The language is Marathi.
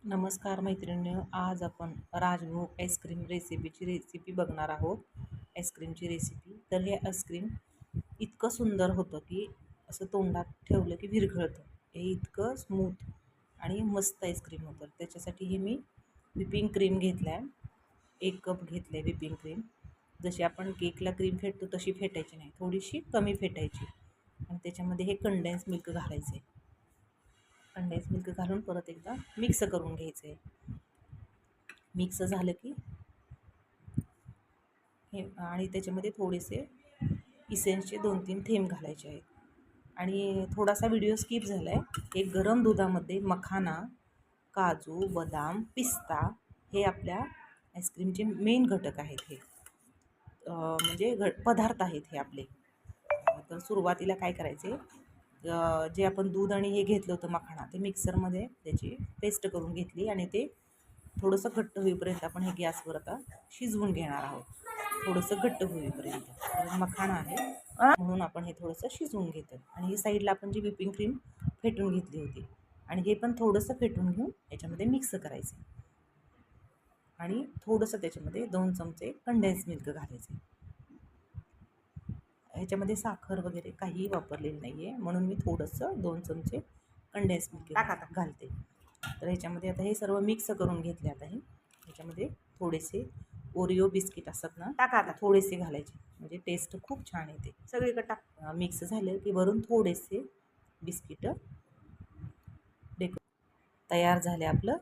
नमस्कार मैत्रिणींनो, आज आपण राजभोग आईस्क्रीम रेसिपी बघणार आहोत. आईस्क्रीमची रेसिपी. तर हे आईस्क्रीम इतकं सुंदर होतं की असं तोंडात ठेवलं की विरघळतं. हे इतकं स्मूथ आणि मस्त आईस्क्रीम होतं. त्याच्यासाठी हे मी व्हिपिंग क्रीम घेतला आहे. 1 कप घेतलं आहे व्हिपिंग क्रीम. जशी आपण केकला क्रीम फेटतो तशी फेटायची नाही, थोडीशी कमी फेटायची. आणि त्याच्यामध्ये हे कंडेन्स मिल्क घालायचं आहे. कंडेन्स मिल्क घालून परत एकदा मिक्स करून घ्यायचं आहे. मिक्स झालं की हे आणि त्याच्यामध्ये थोडेसे इसेन्सचे 2-3 थेंब घालायचे आहेत. आणि थोडासा व्हिडिओ स्किप झाला आहे. एक गरम दुधामध्ये मखाना, काजू, बदाम, पिस्ता हे आपल्या आईस्क्रीमचे मेन घटक आहेत. हे म्हणजे पदार्थ आहेत हे आपले. तर सुरुवातीला काय करायचे, जे आपण दूध आणि हे घेतलं होतं मखाना, ते मिक्सरमध्ये त्याची पेस्ट करून घेतली आणि ते थोडंसं घट्ट होईपर्यंत आपण हे गॅसवर आता शिजवून घेणार आहोत. थोडंसं घट्ट होईपर्यंत. कारण मखाना आहे म्हणून आपण हे थोडंसं शिजवून घेतो. आणि ही साईडला आपण जी व्हिपिंग क्रीम फेटून घेतली होती आणि हे पण थोडंसं फेटून घेऊन याच्यामध्ये मिक्स करायचे. आणि थोडंसं त्याच्यामध्ये 2 चमचे कंडेन्स मिल्क घालायचे. ह्याच्यामध्ये साखर वगैरे काहीही वापरलेलं नाही आहे, म्हणून मी थोडंसं 2 चमचे कंडेन्स मिल्क घालते. तर ह्याच्यामध्ये आता हे सर्व मिक्स करून घेतले. आता ह्याच्यामध्ये थोडेसे ओरिओ बिस्किट असतात ना, आता थोडेसे घालायचे, म्हणजे टेस्ट खूप छान येते. सगळीकडे मिक्स झालं की वरून थोडेसे बिस्किट तयार झाले आपलं